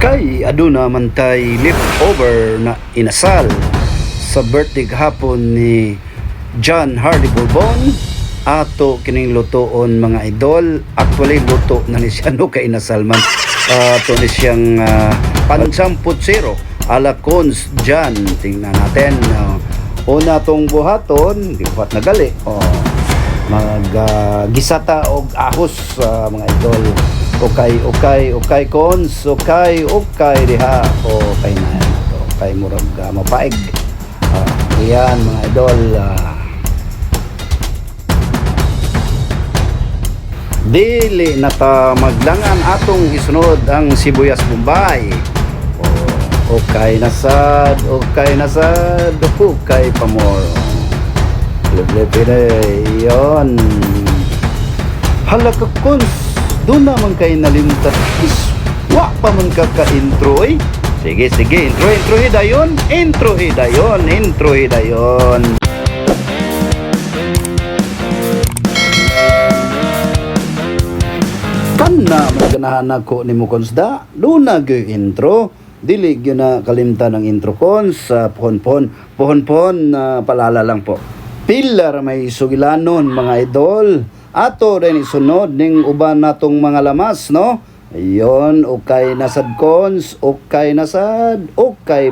Kay aduna man tay leftover na inasal sa birthday hapon ni John Hardy Bourbon ato kining lutoon mga idol. Actually luto na ni siya no kay inasal man. Ato ni siyang pansamputsero ala Cons John. Tingnan natin. Una tong buhaton, di buhat na gali. Gisata og ahos mga idol. Okay Cons, okay diha. Okay na yan. Okay murag mapaig. Ayan mga idol. Dili na ta maglangan atong isunod ang sibuyas bombay. Okay na sad, okay pa more. Leble yon. Halaka Cons, doon naman kayo nalimtas. Wa pa man kaka-intro eh. Sige, intro hidayon. Kana maganahan ako ni mo Cons da. Doon na intro. Dili yun na kalimtan ng intro Cons. Pohon palala lang po. Pilar may sugilanon mga idol. Ato rin isunod ning uban natong mga lamas no. Ayun, okay na sad Cons, okay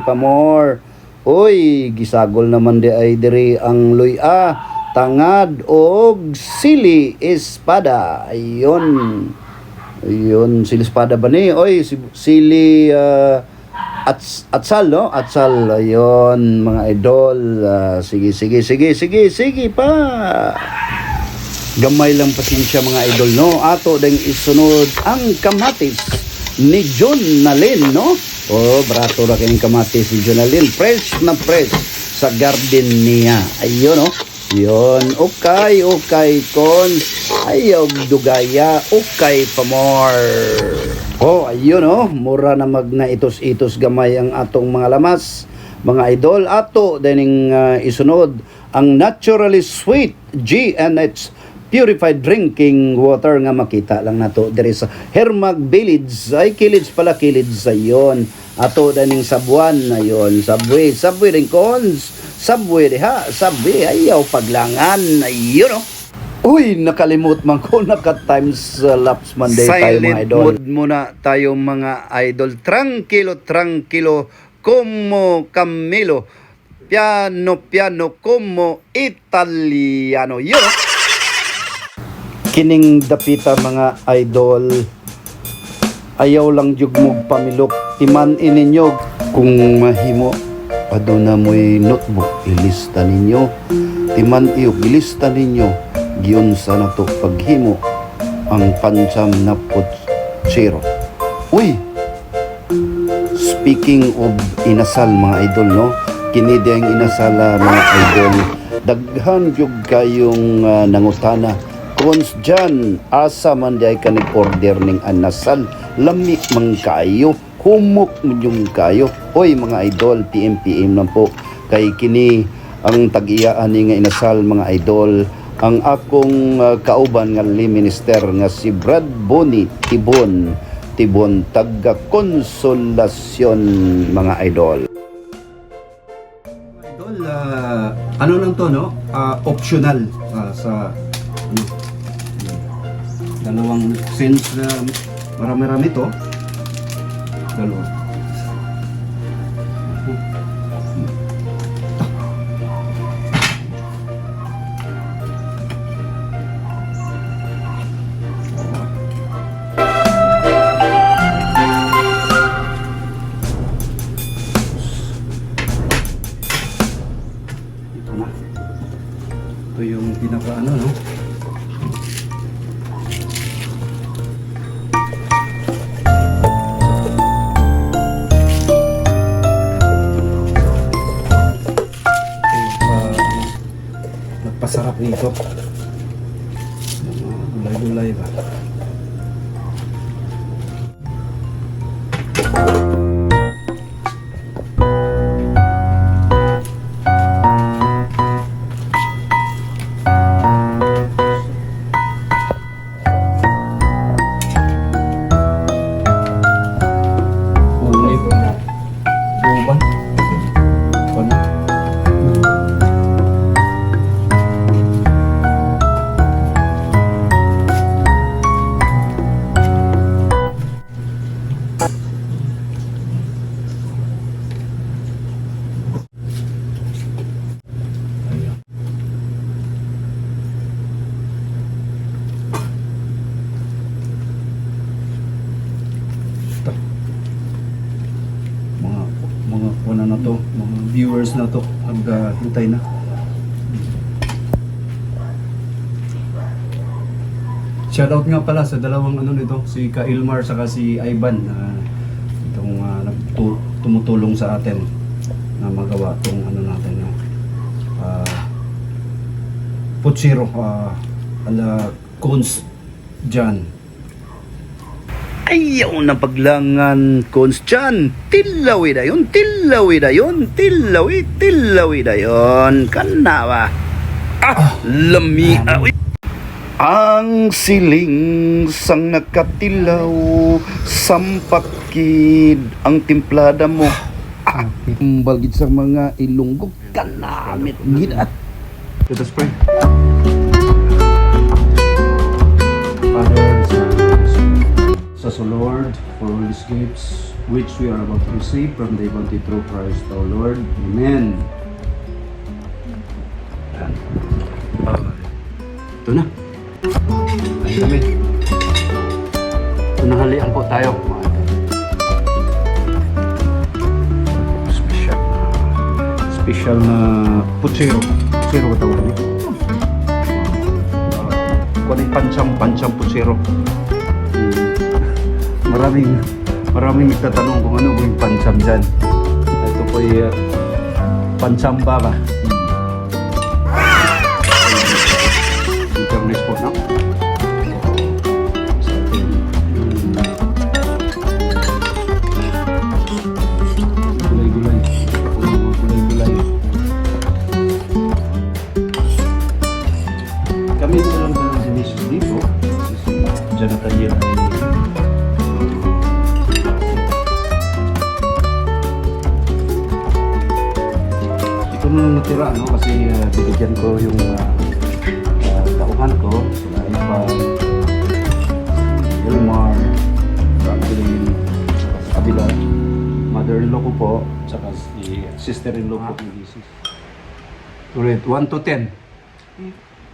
pa more. Uy, gisagol naman di ay diri ang luya, tangad og sili espada. Ayun, sili espada ba ni? Oy, sili atsal no? Atsal. Ayun, mga idol. Sige pa. Gamay lang pasensya mga idol no. Ato ding isunod ang kamatis ni John Nalin no. Barato ra kining kamatis ni John Nalin. Fresh sa garden niya. Ayun no. Yun. Okay Cons. Ayaw dugaya. Okay pa more. Ayun no. Mura na itos gamay ang atong mga lamas. Mga idol. Ato dining isunod ang naturally sweet GNH purified drinking water nga makita lang nato diri sa Hermag Village. Ay Kilidz ayon. Ato daning sabuan ayon. Subway rin Cons. Subway ayaw paglangan ayun no. Uy, nakalimot man ko naka times lapse Monday tayo mga idol. Silent muna tayo mga idol. Tranquilo como Camilo. Piano como Italiano. Yun no? Kining dapita mga idol, ayaw lang jugmog pamilok. Timan ininyo kung mahimo aduna mo'y notebook ilista ninyo. Timan iyog ilista ninyo giyon sa nato paghimo ang pansam na putsero. Uy, speaking of inasal mga idol no, kini ang inasala mga idol. Daghan jud kayong nangutana Cons John, asa man di ay ka nag-order ning anasal, lami man kayo, humok mo yung kayo. Hoy mga idol, PM lang po. Kay kini ang tag-iyaan ni nga inasal mga idol. Ang akong kauban nga minister nga si Brad Boni Tibon taga Konsolasyon mga idol. Idol, ano lang to no? Optional sa dalawang since marami-rami to. Dalawa. Ito na. Ito yung pinaka no? Pasarap nito. Gulay-gulay ba? viewers na to. Hintay na. Shoutout nga pala sa dalawang ano nito, si Ka Ilmar saka si Ivan na itong tumutulong sa atin na magawa itong ano natin, putsiro ala cones dyan. Ayaw na paglangan cones dyan. Tilawi na yun, tilawi na yun, tilawi na yun. Kanawa. Lami. Ang siling sang nakatilaw, sampakid ang timplada mo. Balgid sa mga ilunggog, kanamit gid at. Let us pray. Father, Son, so Lord, for all these gifts which we are about to receive from the bounty through Christ our Lord. Amen. Ito na. Ay kami. Tunahalian po tayo. Special na putsiro. Putsiro ba tawag niyo? Kunin pansam putsiro. Maraming nagtatanong kung ano yung pansam dyan. Ito po yung pansamba ba? Internet po, no? Gulay-gulay. Kami na lang dalang sinis dito. Jonathan yun ay ito nung natira, no? Kasi binigyan ko yung tauhan ko, sila Ivan, Ilmar, Franklin, sa kabila, mother-in-law ko po, tsaka si sister-in-law ko ni Isis. Rate 1 to 10.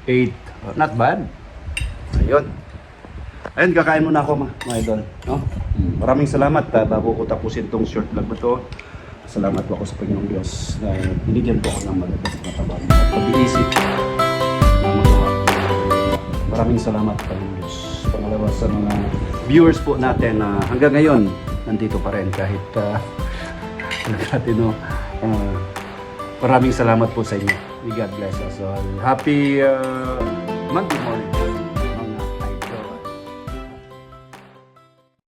8. Not bad. Ayun. Ayun, kakain muna ako mga idol. No? Maraming salamat bago ko tapusin tong short vlog na to. Salamat po ako sa Panginoong Diyos na binigyan po ako ng magandang katawan at pag-iisip na magawa. Maraming salamat Panginoong Diyos. Pangalawa sa mga viewers po natin na hanggang ngayon nandito pa rin kahit maraming salamat po sa inyo. May God bless us all. Happy Monday morning.